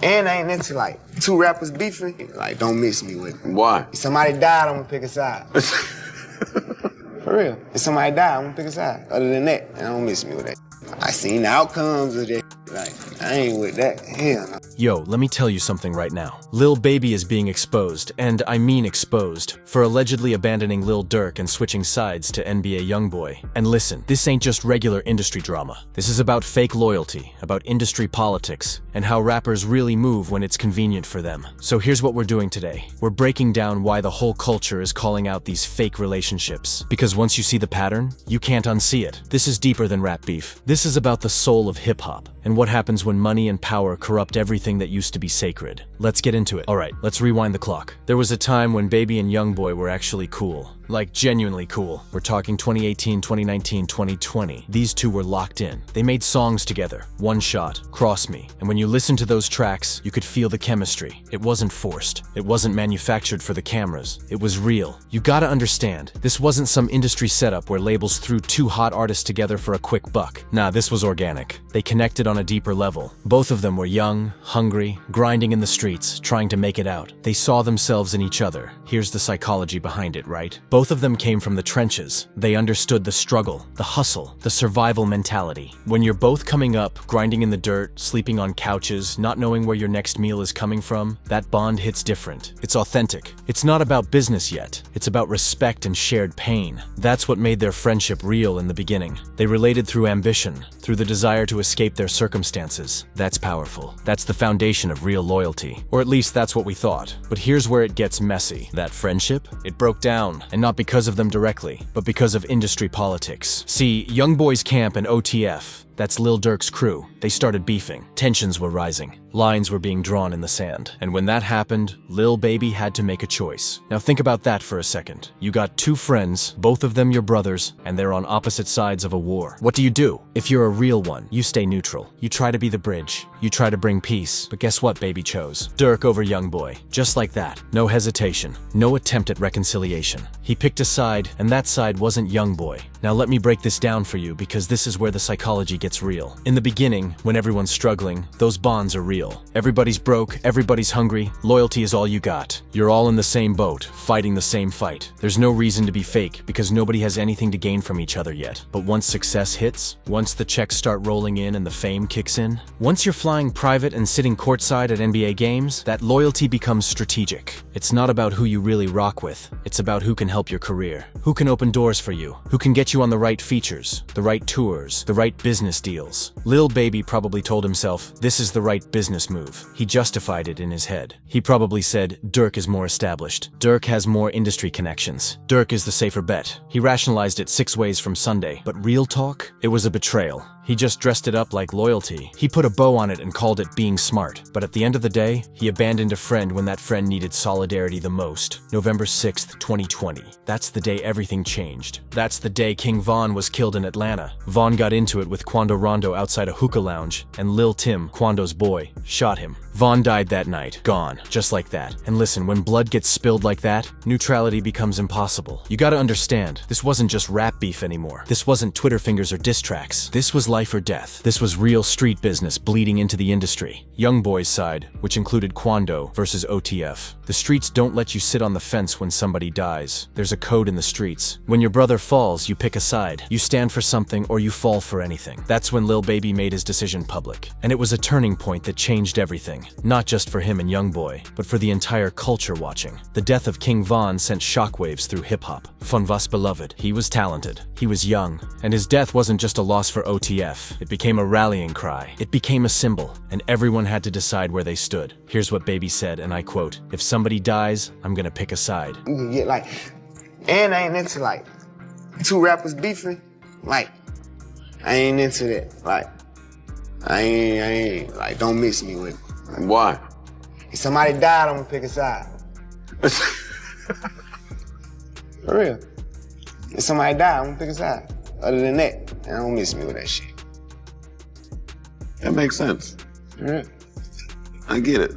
And I ain't into like two rappers beefing. Like, don't mix me with it. Why? If somebody died, I'm gonna pick a side. For real. If somebody died, I'm gonna pick a side. Other than that, don't mix me with that. I seen the outcomes of that. Like, I ain't with that. Hell no. Yo, let me tell you something right now. Lil Baby is being exposed, and I mean exposed, for allegedly abandoning Lil Durk and switching sides to NBA YoungBoy. And listen, this ain't just regular industry drama. This is about fake loyalty, about industry politics, and how rappers really move when it's convenient for them. So here's what we're doing today. We're breaking down why the whole culture is calling out these fake relationships. Because once you see the pattern, you can't unsee it. This is deeper than rap beef. This is about the soul of hip-hop, and what happens when money and power corrupt everything that used to be sacred. Let's get into it. Alright, let's rewind the clock. There was a time when Baby and YoungBoy were actually cool. Like, genuinely cool. We're talking 2018, 2019, 2020. These two were locked in. They made songs together. One Shot, Cross Me. And when you listen to those tracks, you could feel the chemistry. It wasn't forced. It wasn't manufactured for the cameras. It was real. You gotta understand, this wasn't some industry setup where labels threw two hot artists together for a quick buck. Nah, this was organic. They connected on a deeper level. Both of them were young, hungry, grinding in the streets, trying to make it out. They saw themselves in each other. Here's the psychology behind it, right? Both of them came from the trenches. They understood the struggle, the hustle, the survival mentality. When you're both coming up, grinding in the dirt, sleeping on couches, not knowing where your next meal is coming from, that bond hits different. It's authentic. It's not about business yet. It's about respect and shared pain. That's what made their friendship real in the beginning. They related through ambition, through the desire to escape their circumstances. That's powerful. That's the foundation of real loyalty. Or at least that's what we thought. But here's where it gets messy. That friendship, it broke down, and not because of them directly, but because of industry politics. See, YoungBoy's camp and OTF, that's Lil Durk's crew, they started beefing. Tensions were rising. Lines were being drawn in the sand. And when that happened, Lil Baby had to make a choice. Now think about that for a second. You got two friends, both of them your brothers, and they're on opposite sides of a war. What do? If you're a real one, you stay neutral. You try to be the bridge. You try to bring peace. But guess what Baby chose? Durk over YoungBoy. Just like that. No hesitation. No attempt at reconciliation. He picked a side, and that side wasn't YoungBoy. Now let me break this down for you because this is where the psychology gets real. In the beginning, when everyone's struggling, those bonds are real. Everybody's broke, everybody's hungry, loyalty is all you got. You're all in the same boat, fighting the same fight. There's no reason to be fake because nobody has anything to gain from each other yet. But once success hits, once the checks start rolling in and the fame kicks in, once you're flying private and sitting courtside at NBA games, that loyalty becomes strategic. It's not about who you really rock with, it's about who can help your career, who can open doors for you, who can get you on the right features, the right tours, the right business deals. Lil Baby probably told himself, this is the right business move. He justified it in his head. He probably said, Durk is more established. Durk has more industry connections. Durk is the safer bet. He rationalized it 6 ways from Sunday. But real talk? It was a betrayal. He just dressed it up like loyalty. He put a bow on it and called it being smart. But at the end of the day, he abandoned a friend when that friend needed solidarity the most. November 6th, 2020. That's the day everything changed. That's the day King Von was killed in Atlanta. Von got into it with Quando Rondo outside a hookah lounge, and Lil Tim, Quando's boy, shot him. Von died that night, gone, just like that. And listen, when blood gets spilled like that, neutrality becomes impossible. You gotta understand, this wasn't just rap beef anymore. This wasn't Twitter fingers or diss tracks. This was life or death. This was real street business bleeding into the industry. YoungBoy's side, which included Quando versus OTF. The streets don't let you sit on the fence when somebody dies. There's a code in the streets. When your brother falls, you pick a side. You stand for something or you fall for anything. That's when Lil Baby made his decision public. And it was a turning point that changed everything. Not just for him and YoungBoy, but for the entire culture watching. The death of King Von sent shockwaves through hip-hop. Von was beloved. He was talented. He was young. And his death wasn't just a loss for OTF. It became a rallying cry. It became a symbol, and everyone had to decide where they stood. Here's what Baby said, and I quote, "If somebody dies, I'm gonna pick a side." You can get like, and I ain't into like two rappers beefing. Like, I ain't into that. Like, I ain't like, don't mix me with it. Why? If somebody died, I'm gonna pick a side. For real. If somebody died, I'm gonna pick a side. Other than that, don't mix me with that shit. That makes sense. Yeah. I get it.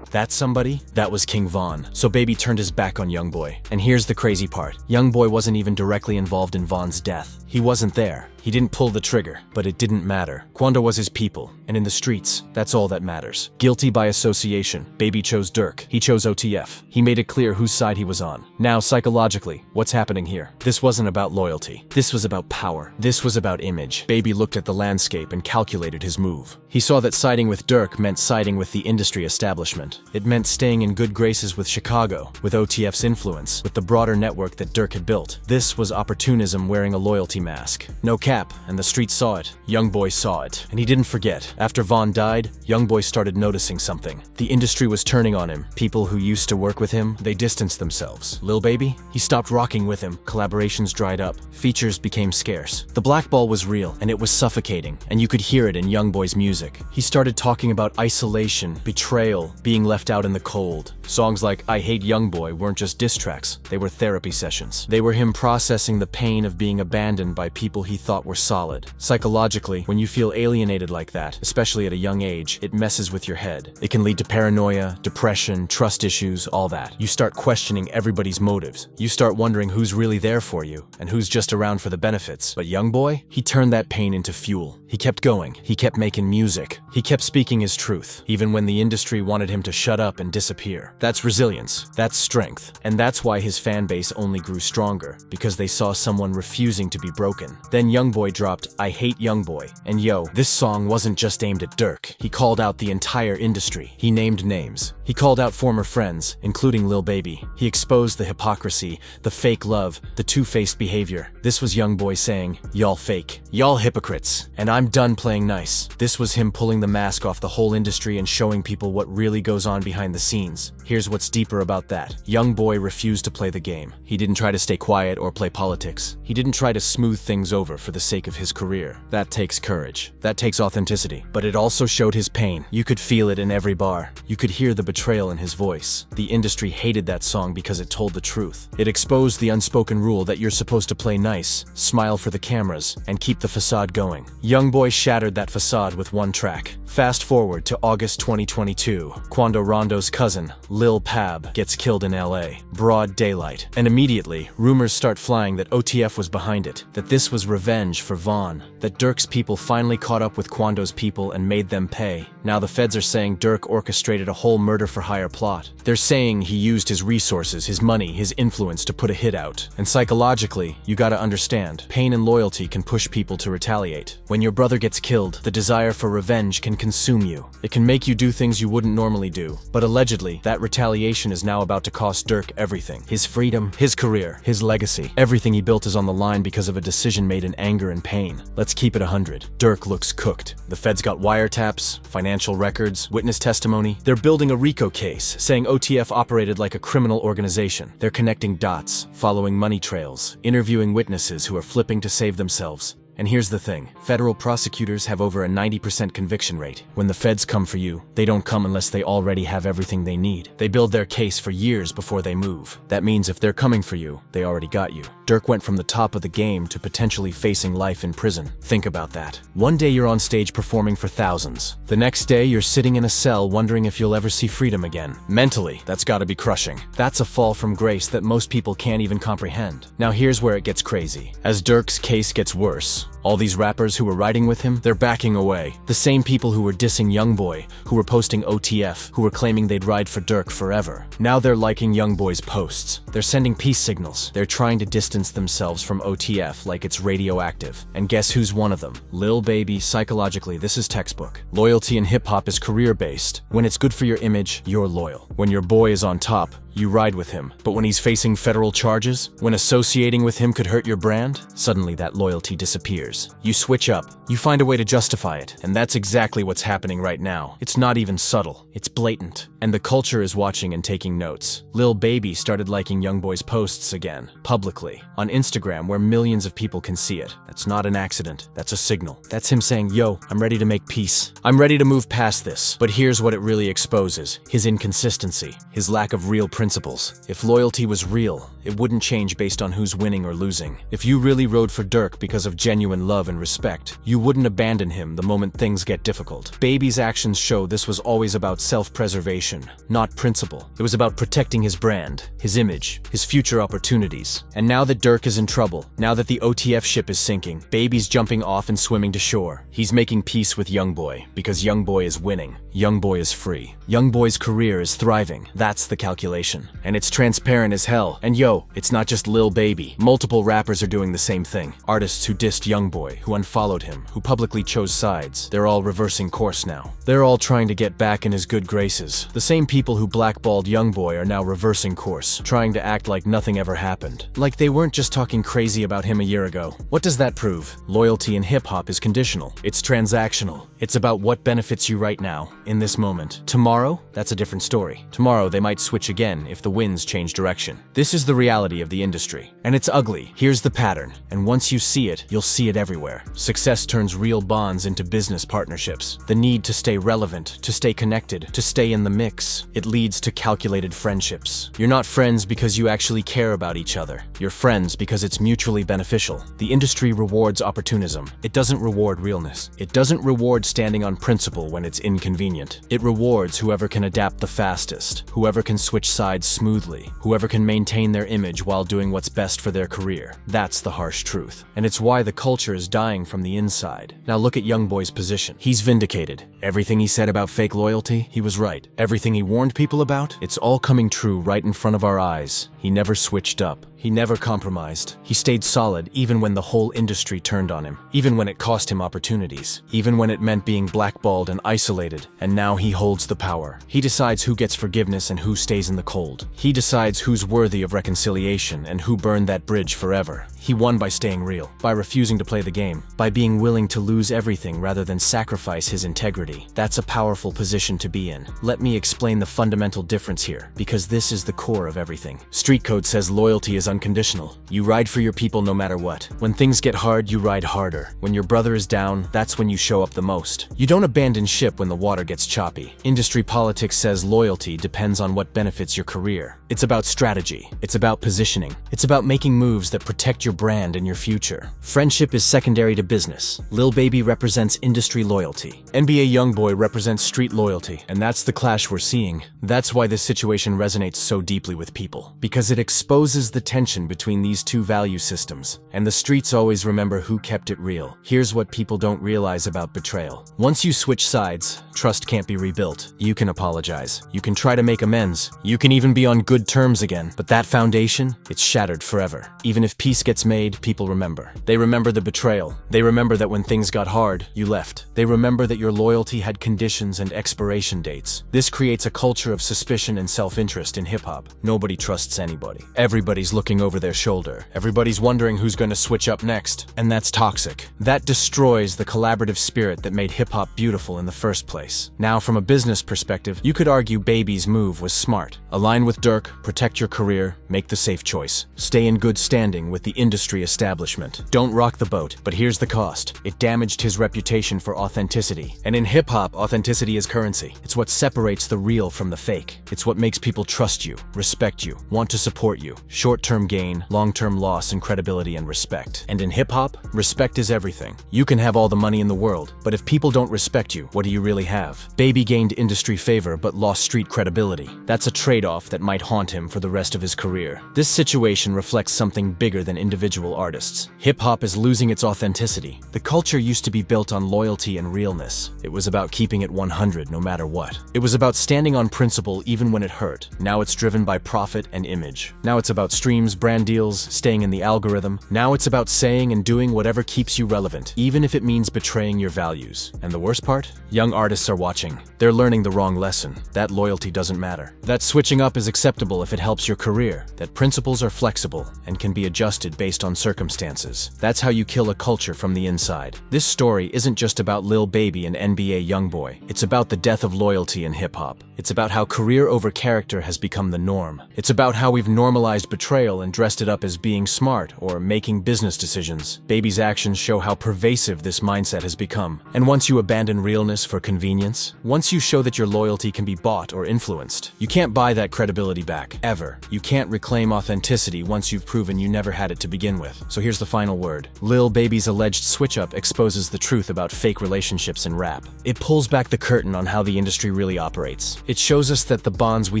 That somebody? That was King Von. So Baby turned his back on YoungBoy. And here's the crazy part. YoungBoy wasn't even directly involved in Von's death. He wasn't there. He didn't pull the trigger, but it didn't matter. Quando was his people, and in the streets, that's all that matters. Guilty by association, Baby chose Dirk. He chose OTF. He made it clear whose side he was on. Now, psychologically, what's happening here? This wasn't about loyalty. This was about power. This was about image. Baby looked at the landscape and calculated his move. He saw that siding with Dirk meant siding with the industry establishment. It meant staying in good graces with Chicago, with OTF's influence, with the broader network that Dirk had built. This was opportunism wearing a loyalty mask. No cap, and the streets saw it. YoungBoy saw it, and he didn't forget. After Vaughn died, YoungBoy started noticing something. The industry was turning on him. People who used to work with him, they distanced themselves. Lil Baby? He stopped rocking with him. Collaborations dried up. Features became scarce. The blackball was real, and it was suffocating, and you could hear it in YoungBoy's music. He started talking about isolation, betrayal, being left out in the cold. Songs like I Hate YoungBoy weren't just diss tracks, they were therapy sessions. They were him processing the pain of being abandoned by people he thought were solid. Psychologically, when you feel alienated like that, especially at a young age, it messes with your head. It can lead to paranoia, depression, trust issues, all that. You start questioning everybody's motives. You start wondering who's really there for you, and who's just around for the benefits. But YoungBoy, he turned that pain into fuel. He kept going. He kept making music. He kept speaking his truth, even when the industry wanted him to shut up and disappear. That's resilience. That's strength. And that's why his fan base only grew stronger, because they saw someone refusing to be broken. Then YoungBoy dropped I Hate YoungBoy. And yo, this song wasn't just aimed at Dirk. He called out the entire industry. He named names. He called out former friends, including Lil Baby. He exposed the hypocrisy, the fake love, the two-faced behavior. This was YoungBoy saying, y'all fake. Y'all hypocrites. And I'm done playing nice. This was him pulling the mask off the whole industry and showing people what really goes on behind the scenes. Here's what's deeper about that. YoungBoy refused to play the game. He didn't try to stay quiet or play politics. He didn't try to smooth things over for the sake of his career. That takes courage. That takes authenticity. But it also showed his pain. You could feel it in every bar. You could hear the betrayal in his voice. The industry hated that song because it told the truth. It exposed the unspoken rule that you're supposed to play nice, smile for the cameras, and keep the facade going. YoungBoy shattered that facade with one track. Fast forward to August 2022. Quando Rondo's cousin, Lil Pab, gets killed in LA. Broad daylight. And immediately, rumors start flying that OTF was behind it, that this was revenge for Vaughn, that Dirk's people finally caught up with Quando's people and made them pay. Now the feds are saying Dirk orchestrated a whole murder-for-hire plot. They're saying he used his resources, his money, his influence to put a hit out. And psychologically, you gotta understand, pain and loyalty can push people to retaliate. When your brother gets killed, the desire for revenge can consume you. It can make you do things you wouldn't normally do. But allegedly, that retaliation is now about to cost Dirk everything. His freedom, his career, his legacy. Everything he built is on the line because of a decision made in anger and pain. Let's keep it 100. Dirk looks cooked. The feds got wiretaps, financial records, witness testimony. They're building a RICO case, saying OTF operated like a criminal organization. They're connecting dots, following money trails, interviewing witnesses who are flipping to save themselves. And here's the thing, federal prosecutors have over a 90% conviction rate. When the feds come for you, they don't come unless they already have everything they need. They build their case for years before they move. That means if they're coming for you, they already got you. Dirk went from the top of the game to potentially facing life in prison. Think about that. One day you're on stage performing for thousands. The next day you're sitting in a cell wondering if you'll ever see freedom again. Mentally, that's gotta be crushing. That's a fall from grace that most people can't even comprehend. Now here's where it gets crazy. As Dirk's case gets worse, all these rappers who were riding with him, they're backing away. The same people who were dissing YoungBoy, who were posting OTF, who were claiming they'd ride for Dirk forever. Now they're liking YoungBoy's posts. They're sending peace signals. They're trying to distance themselves from OTF like it's radioactive. And guess who's one of them? Lil Baby. Psychologically, this is textbook. Loyalty in hip-hop is career-based. When it's good for your image, you're loyal. When your boy is on top, you ride with him. But when he's facing federal charges, when associating with him could hurt your brand, suddenly that loyalty disappears. You switch up. You find a way to justify it. And that's exactly what's happening right now. It's not even subtle. It's blatant. And the culture is watching and taking notes. Lil Baby started liking YoungBoy's posts again, publicly, on Instagram where millions of people can see it. That's not an accident. That's a signal. That's him saying, yo, I'm ready to make peace. I'm ready to move past this. But here's what it really exposes. His inconsistency. His lack of real principles. If loyalty was real, it wouldn't change based on who's winning or losing. If you really rode for Dirk because of genuine love and respect, you wouldn't abandon him the moment things get difficult. Baby's actions show this was always about self-preservation, not principle. It was about protecting his brand, his image, his future opportunities. And now that Dirk is in trouble, now that the OTF ship is sinking, Baby's jumping off and swimming to shore. He's making peace with YoungBoy, because YoungBoy is winning. YoungBoy is free. YoungBoy's career is thriving. That's the calculation. And it's transparent as hell. And yo, it's not just Lil Baby. Multiple rappers are doing the same thing. Artists who dissed YoungBoy, who unfollowed him, who publicly chose sides. They're all reversing course now. They're all trying to get back in his good graces. The same people who blackballed YoungBoy are now reversing course, trying to act like nothing ever happened. Like they weren't just talking crazy about him a year ago. What does that prove? Loyalty in hip-hop is conditional. It's transactional. It's about what benefits you right now, in this moment. Tomorrow, that's a different story. Tomorrow, they might switch again if the winds change direction. This is the reality of the industry. And it's ugly. Here's the pattern. And once you see it, you'll see it everywhere. Success turns real bonds into business partnerships. The need to stay relevant, to stay connected, to stay in the mix. It leads to calculated friendships. You're not friends because you actually care about each other. You're friends because it's mutually beneficial. The industry rewards opportunism. It doesn't reward realness. It doesn't reward standing on principle when it's inconvenient. It rewards whoever can adapt the fastest, whoever can switch sides smoothly, whoever can maintain their image while doing what's best for their career. That's the harsh truth. And it's why the culture is dying from the inside. Now look at YoungBoy's position. He's vindicated. Everything he said about fake loyalty, he was right. Everything he warned people about, it's all coming true right in front of our eyes. He never switched up. He never compromised. He stayed solid even when the whole industry turned on him, even when it cost him opportunities, even when it meant being blackballed and isolated. And now he holds the power. He decides who gets forgiveness and who stays in the cold. He decides who's worthy of reconciliation and who burned that bridge forever. He won by staying real, by refusing to play the game, by being willing to lose everything rather than sacrifice his integrity. That's a powerful position to be in. Let me explain the fundamental difference here, because this is the core of everything. Street code says loyalty is unconditional. You ride for your people no matter what. When things get hard, you ride harder. When your brother is down, that's when you show up the most. You don't abandon ship when the water gets choppy. Industry politics says loyalty depends on what benefits your career. It's about strategy. It's about positioning. It's about making moves that protect your brand and your future. Friendship is secondary to business. Lil Baby represents industry loyalty. NBA YoungBoy represents street loyalty. And that's the clash we're seeing. That's why this situation resonates so deeply with people. Because it exposes the tension between these two value systems. And the streets always remember who kept it real. Here's what people don't realize about betrayal. Once you switch sides, trust can't be rebuilt. You can apologize. You can try to make amends. You can even be on good terms again. But that foundation, it's shattered forever. Even if peace gets made, people remember. They remember the betrayal. They remember that when things got hard, you left. They remember that your loyalty had conditions and expiration dates. This creates a culture of suspicion and self-interest in hip-hop. Nobody trusts anybody. Everybody's looking over their shoulder. Everybody's wondering who's going to switch up next. And that's toxic. That destroys the collaborative spirit that made hip-hop beautiful in the first place. Now, from a business perspective, you could argue Baby's move was smart. Align with Dirk, protect your career, make the safe choice. Stay in good standing with the industry establishment. Don't rock the boat, but here's the cost. It damaged his reputation for authenticity. And in hip-hop, authenticity is currency. It's what separates the real from the fake. It's what makes people trust you, respect you, want to support you. Short-term gain, long-term loss in credibility and respect. And in hip-hop, respect is everything. You can have all the money in the world, but if people don't respect you, what do you really have? Baby gained industry favor but lost street credibility. That's a trade-off that might haunt him for the rest of his career. This situation reflects something bigger than individual artists. Hip-hop is losing its authenticity. The culture used to be built on loyalty and realness. It was about keeping it 100 no matter what. It was about standing on principle even when it hurt. Now it's driven by profit and image. Now it's about streams, brand deals, staying in the algorithm. Now it's about saying and doing whatever keeps you relevant, even if it means betraying your values. And the worst part? Young artists are watching. They're learning the wrong lesson. That loyalty doesn't matter. That switching up is acceptable if it helps your career. That principles are flexible and can be adjusted based on circumstances. That's how you kill a culture from the inside. This story isn't just about Lil Baby and NBA YoungBoy. It's about the death of loyalty in hip-hop. It's about how career over character has become the norm. It's about how we've normalized betrayal real and dressed it up as being smart or making business decisions. Baby's actions show how pervasive this mindset has become. And once you abandon realness for convenience, once you show that your loyalty can be bought or influenced, you can't buy that credibility back, ever. You can't reclaim authenticity once you've proven you never had it to begin with. So here's the final word. Lil Baby's alleged switch-up exposes the truth about fake relationships in rap. It pulls back the curtain on how the industry really operates. It shows us that the bonds we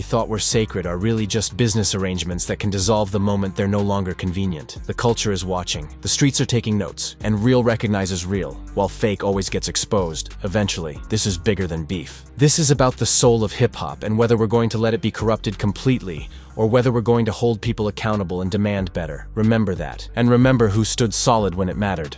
thought were sacred are really just business arrangements that can dissolve the moment they're no longer convenient. The culture is watching, the streets are taking notes, and real recognizes real, while fake always gets exposed. Eventually, this is bigger than beef. This is about the soul of hip-hop and whether we're going to let it be corrupted completely, or whether we're going to hold people accountable and demand better. Remember that. And remember who stood solid when it mattered.